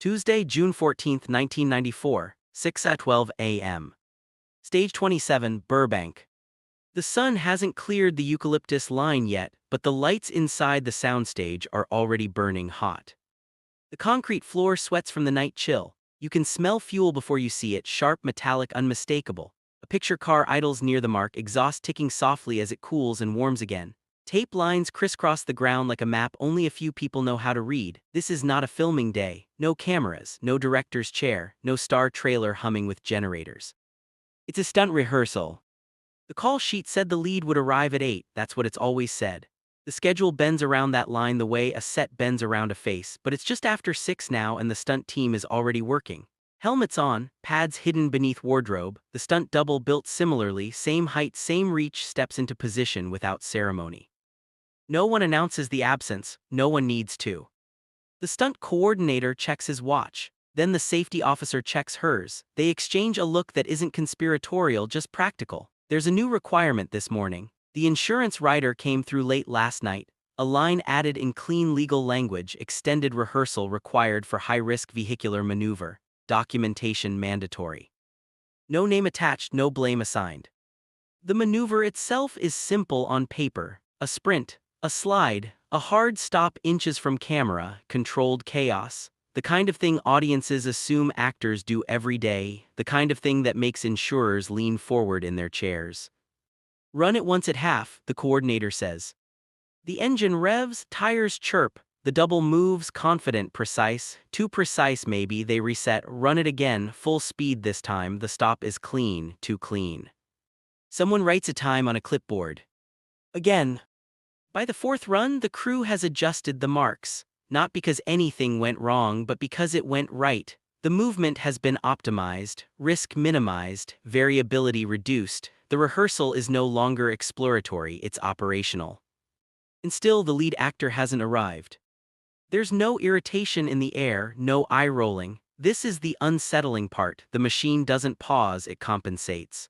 Tuesday, June 14th, 1994, 6:12 a.m. Stage 27, Burbank. The sun hasn't cleared the eucalyptus line yet, but the lights inside the soundstage are already burning hot. The concrete floor sweats from the night chill. You can smell fuel before you see it, sharp, metallic, unmistakable. A picture car idles near the mark, exhaust ticking softly as it cools and warms again. Tape lines crisscross the ground like a map only a few people know how to read. This is not a filming day. No cameras, no director's chair, no star trailer humming with generators. It's a stunt rehearsal. The call sheet said the lead would arrive at 8, that's what it's always said. The schedule bends around that line the way a set bends around a face, but it's just after 6 now and the stunt team is already working. Helmets on, pads hidden beneath wardrobe, the stunt double built similarly, same height, same reach, steps into position without ceremony. No one announces the absence, no one needs to. The stunt coordinator checks his watch. Then the safety officer checks hers. They exchange a look that isn't conspiratorial, just practical. There's a new requirement this morning. The insurance rider came through late last night. A line added in clean legal language, extended rehearsal required for high-risk vehicular maneuver. Documentation mandatory. No name attached, no blame assigned. The maneuver itself is simple on paper. A sprint, a slide, a hard stop inches from camera, controlled chaos. The kind of thing audiences assume actors do every day, the kind of thing that makes insurers lean forward in their chairs. Run it once at half, the coordinator says. The engine revs, tires chirp, the double moves, confident, precise, too precise maybe, they reset, run it again, full speed this time, the stop is clean, too clean. Someone writes a time on a clipboard. Again. By the fourth run, the crew has adjusted the marks. Not because anything went wrong, but because it went right. The movement has been optimized, risk minimized, variability reduced. The rehearsal is no longer exploratory, it's operational. And still, the lead actor hasn't arrived. There's no irritation in the air, no eye-rolling. This is the unsettling part. The machine doesn't pause, it compensates.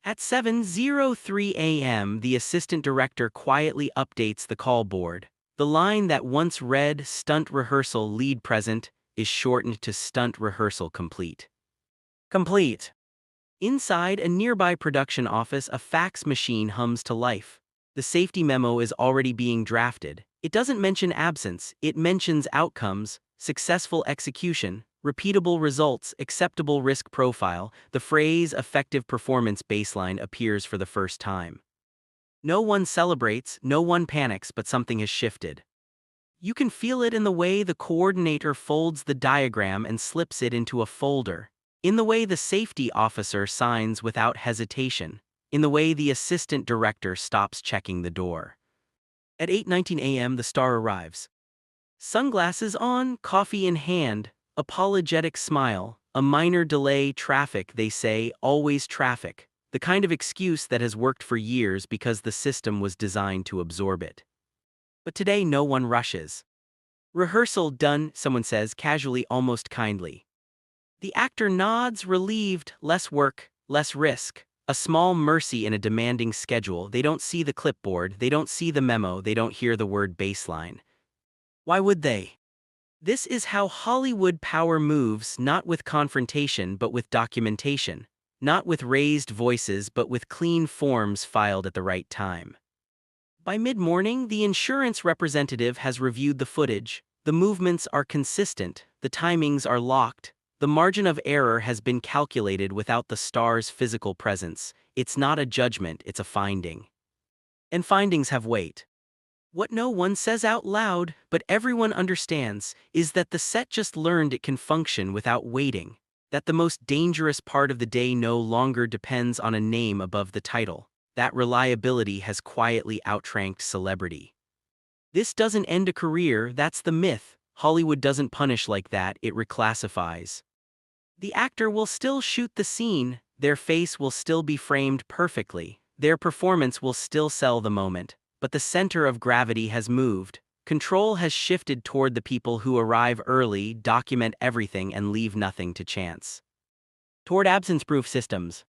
At 7:03 a.m., the assistant director quietly updates the call board. The line that once read "Stunt Rehearsal Lead Present" is shortened to "Stunt Rehearsal Complete." Complete. Inside a nearby production office, a fax machine hums to life. The safety memo is already being drafted. It doesn't mention absence, it mentions outcomes, successful execution, repeatable results, acceptable risk profile. The phrase "effective performance baseline" appears for the first time. No one celebrates, no one panics, but something has shifted. You can feel it in the way the coordinator folds the diagram and slips it into a folder, in the way the safety officer signs without hesitation, in the way the assistant director stops checking the door. At 8:19 a.m., the star arrives. Sunglasses on, coffee in hand, apologetic smile, a minor delay, traffic, they say, always traffic. The kind of excuse that has worked for years because the system was designed to absorb it. But today no one rushes. Rehearsal done, someone says casually, almost kindly. The actor nods, relieved, less work, less risk. A small mercy in a demanding schedule. They don't see the clipboard, they don't see the memo, they don't hear the word baseline. Why would they? This is how Hollywood power moves, not with confrontation but with documentation. Not with raised voices but with clean forms filed at the right time. By mid-morning, the insurance representative has reviewed the footage. The movements are consistent, the timings are locked, the margin of error has been calculated without the star's physical presence. It's not a judgment, it's a finding. And findings have weight. What no one says out loud, but everyone understands, is that the set just learned it can function without waiting. That the most dangerous part of the day no longer depends on a name above the title. That reliability has quietly outranked celebrity. This doesn't end a career, that's the myth. Hollywood doesn't punish like that, it reclassifies. The actor will still shoot the scene, their face will still be framed perfectly, their performance will still sell the moment, but the center of gravity has moved. Control has shifted toward the people who arrive early, document everything, and leave nothing to chance. Toward absence-proof systems.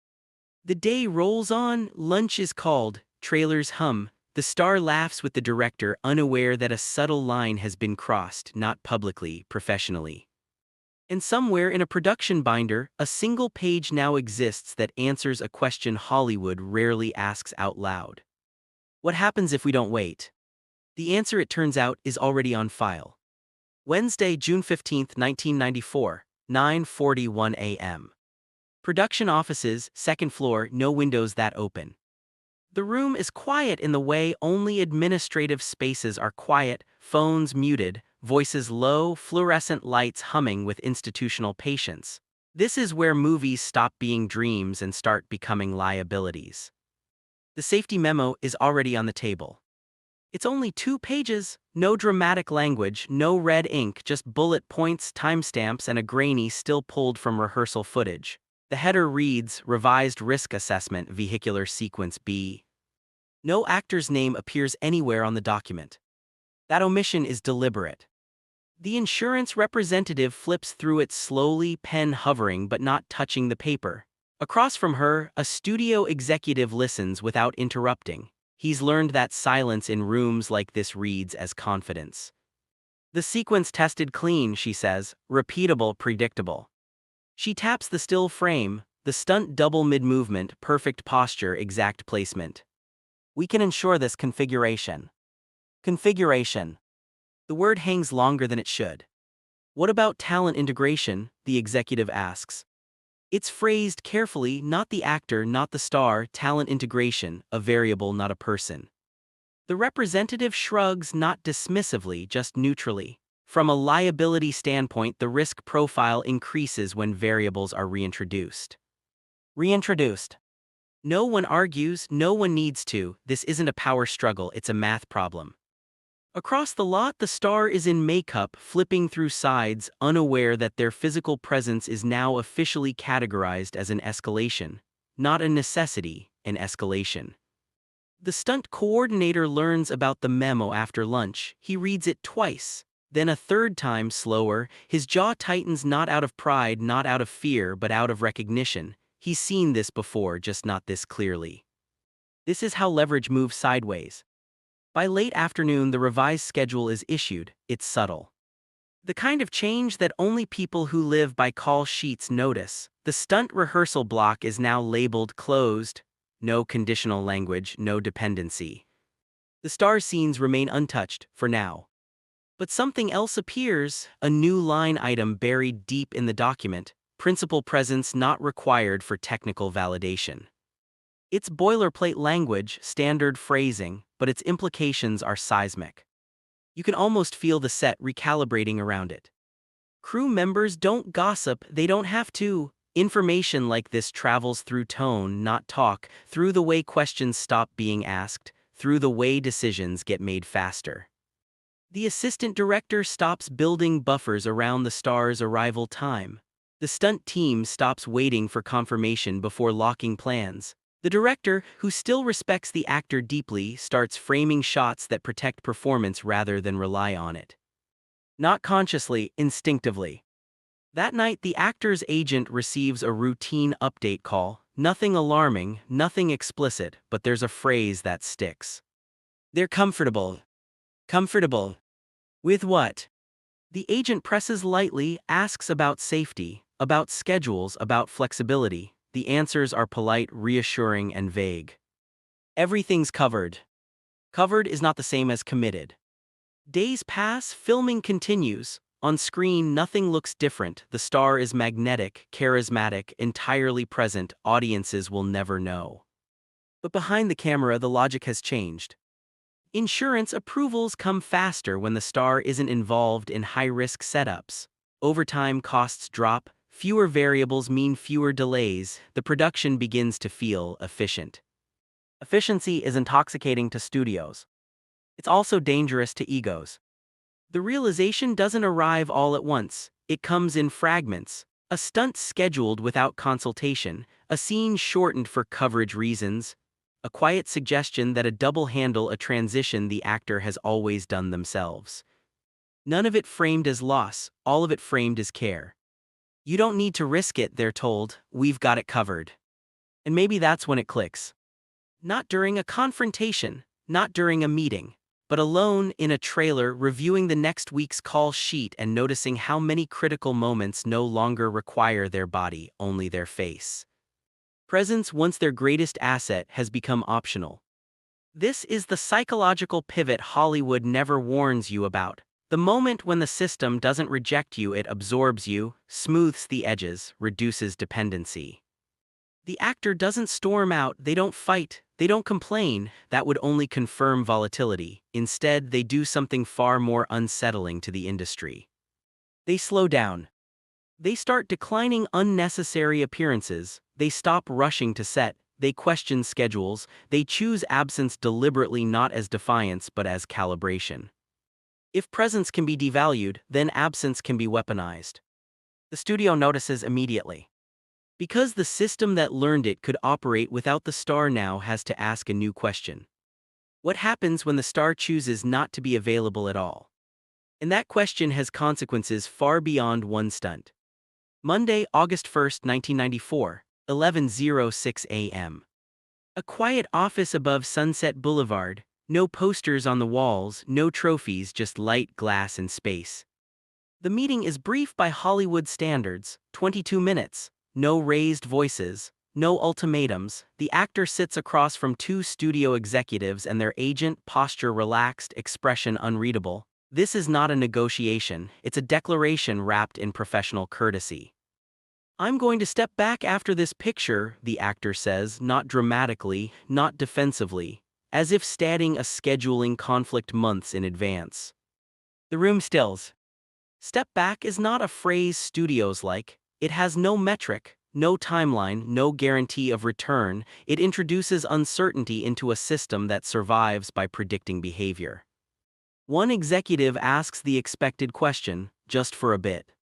The day rolls on, lunch is called, trailers hum, the star laughs with the director, unaware that a subtle line has been crossed, not publicly, professionally. And somewhere in a production binder, a single page now exists that answers a question Hollywood rarely asks out loud. What happens if we don't wait? The answer, it turns out, is already on file. Wednesday, June 15, 1994, 9:41 a.m. Production offices, second floor, no windows that open. The room is quiet in the way only administrative spaces are quiet, phones muted, voices low, fluorescent lights humming with institutional patience. This is where movies stop being dreams and start becoming liabilities. The safety memo is already on the table. It's only 2 pages, no dramatic language, no red ink, just bullet points, timestamps, and a grainy still pulled from rehearsal footage. The header reads, Revised Risk Assessment Vehicular Sequence B. No actor's name appears anywhere on the document. That omission is deliberate. The insurance representative flips through it slowly, pen hovering but not touching the paper. Across from her, a studio executive listens without interrupting. He's learned that silence in rooms like this reads as confidence. The sequence tested clean, she says, repeatable, predictable. She taps the still frame, the stunt double mid-movement, perfect posture, exact placement. We can ensure this configuration. Configuration. The word hangs longer than it should. What about talent integration? The executive asks. It's phrased carefully, not the actor, not the star, talent integration, a variable, not a person. The representative shrugs, not dismissively, just neutrally. From a liability standpoint, the risk profile increases when variables are reintroduced. Reintroduced. No one argues, no one needs to, this isn't a power struggle, it's a math problem. Across the lot, the star is in makeup, flipping through sides, unaware that their physical presence is now officially categorized as an escalation. Not a necessity, an escalation. The stunt coordinator learns about the memo after lunch. He reads it twice, then a third time slower. His jaw tightens, not out of pride, not out of fear, but out of recognition. He's seen this before, just not this clearly. This is how leverage moves sideways. By late afternoon, the revised schedule is issued. It's subtle. The kind of change that only people who live by call sheets notice. The stunt rehearsal block is now labeled closed. No conditional language, no dependency. The star scenes remain untouched, for now. But something else appears, a new line item buried deep in the document, principal presence not required for technical validation. It's boilerplate language, standard phrasing, but its implications are seismic. You can almost feel the set recalibrating around it. Crew members don't gossip, they don't have to. Information like this travels through tone, not talk, through the way questions stop being asked, through the way decisions get made faster. The assistant director stops building buffers around the star's arrival time. The stunt team stops waiting for confirmation before locking plans. The director, who still respects the actor deeply, starts framing shots that protect performance rather than rely on it. Not consciously, instinctively. That night, the actor's agent receives a routine update call. Nothing alarming, nothing explicit, but there's a phrase that sticks. They're comfortable. Comfortable. With what? The agent presses lightly, asks about safety, about schedules, about flexibility. The answers are polite, reassuring, and vague. Everything's covered. Covered is not the same as committed. Days pass, filming continues. On screen, nothing looks different. The star is magnetic, charismatic, entirely present. Audiences will never know. But behind the camera, the logic has changed. Insurance approvals come faster when the star isn't involved in high-risk setups. Overtime costs drop. Fewer variables mean fewer delays. The production begins to feel efficient. Efficiency is intoxicating to studios. It's also dangerous to egos. The realization doesn't arrive all at once. It comes in fragments. A stunt scheduled without consultation, a scene shortened for coverage reasons, a quiet suggestion that a double handle a transition the actor has always done themselves. None of it framed as loss, all of it framed as care. You don't need to risk it, they're told, we've got it covered. And maybe that's when it clicks. Not during a confrontation, not during a meeting, but alone in a trailer reviewing the next week's call sheet and noticing how many critical moments no longer require their body, only their face. Presence, once their greatest asset, has become optional. This is the psychological pivot Hollywood never warns you about. The moment when the system doesn't reject you, it absorbs you, smooths the edges, reduces dependency. The actor doesn't storm out, they don't fight, they don't complain. That would only confirm volatility. Instead, they do something far more unsettling to the industry. They slow down. They start declining unnecessary appearances, they stop rushing to set, they question schedules, they choose absence deliberately, not as defiance but as calibration. If presence can be devalued, then absence can be weaponized. The studio notices immediately. Because the system that learned it could operate without the star now has to ask a new question. What happens when the star chooses not to be available at all? And that question has consequences far beyond one stunt. Monday, August 1st, 1994, 11:06 a.m. A quiet office above Sunset Boulevard, no posters on the walls, no trophies, just light, glass, and space. The meeting is brief by Hollywood standards, 22 minutes. No raised voices, no ultimatums. The actor sits across from two studio executives and their agent, posture relaxed, expression unreadable. This is not a negotiation, it's a declaration wrapped in professional courtesy. "I'm going to step back after this picture," the actor says, not dramatically, not defensively, as if stating a scheduling conflict months in advance. The room stills. Step back is not a phrase studios like. It has no metric, no timeline, no guarantee of return. It introduces uncertainty into a system that survives by predicting behavior. One executive asks the expected question, "Just for a bit?"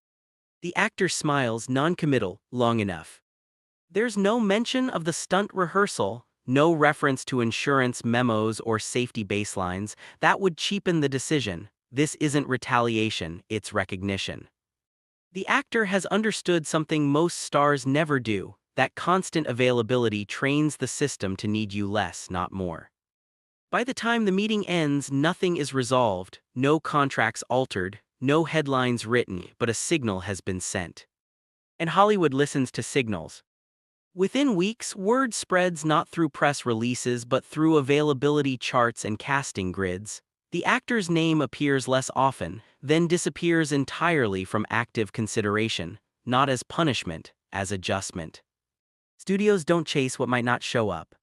The actor smiles, non-committal, "Long enough." There's no mention of the stunt rehearsal, no reference to insurance memos or safety baselines. That would cheapen the decision. This isn't retaliation, it's recognition. The actor has understood something most stars never do, that constant availability trains the system to need you less, not more. By the time the meeting ends, nothing is resolved, no contracts altered, no headlines written, but a signal has been sent. And Hollywood listens to signals. Within weeks, word spreads not through press releases but through availability charts and casting grids. The actor's name appears less often, then disappears entirely from active consideration, not as punishment, as adjustment. Studios don't chase what might not show up.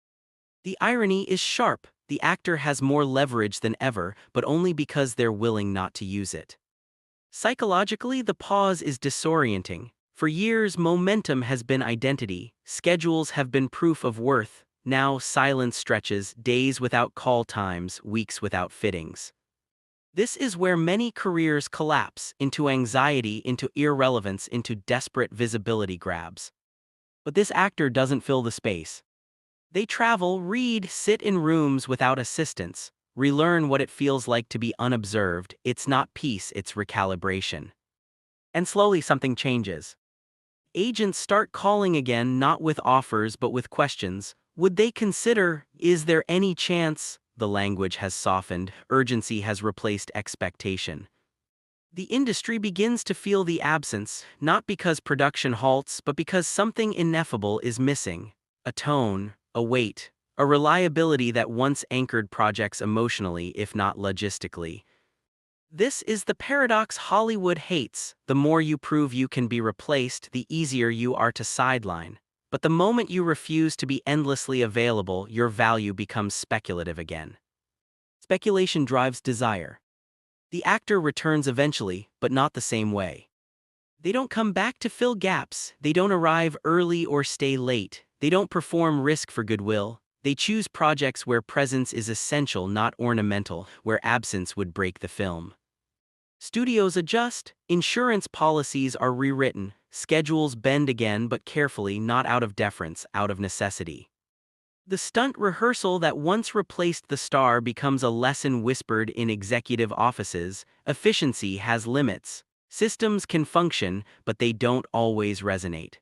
The irony is sharp. The actor has more leverage than ever, but only because they're willing not to use it. Psychologically, the pause is disorienting. For years, momentum has been identity, schedules have been proof of worth. Now silence stretches, days without call times, weeks without fittings. This is where many careers collapse, into anxiety, into irrelevance, into desperate visibility grabs. But this actor doesn't fill the space. They travel, read, sit in rooms without assistance, relearn what it feels like to be unobserved. It's not peace, it's recalibration. And slowly something changes. Agents start calling again, not with offers but with questions. Would they consider? Is there any chance? The language has softened, urgency has replaced expectation. The industry begins to feel the absence, not because production halts but because something ineffable is missing. A tone, a weight, a reliability that once anchored projects emotionally, if not logistically. This is the paradox Hollywood hates. The more you prove you can be replaced, the easier you are to sideline. But the moment you refuse to be endlessly available, your value becomes speculative again. Speculation drives desire. The actor returns eventually, but not the same way. They don't come back to fill gaps, they don't arrive early or stay late, they don't perform risk for goodwill. They choose projects where presence is essential, not ornamental, where absence would break the film. Studios adjust, insurance policies are rewritten, schedules bend again but carefully, not out of deference, out of necessity. The stunt rehearsal that once replaced the star becomes a lesson whispered in executive offices. Efficiency has limits. Systems can function, but they don't always resonate.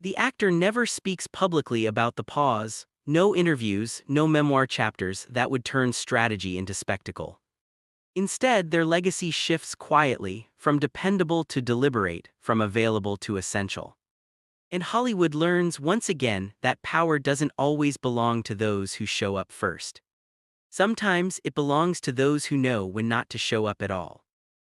The actor never speaks publicly about the pause. No interviews, no memoir chapters that would turn strategy into spectacle. Instead, their legacy shifts quietly, from dependable to deliberate, from available to essential. And Hollywood learns once again that power doesn't always belong to those who show up first. Sometimes it belongs to those who know when not to show up at all.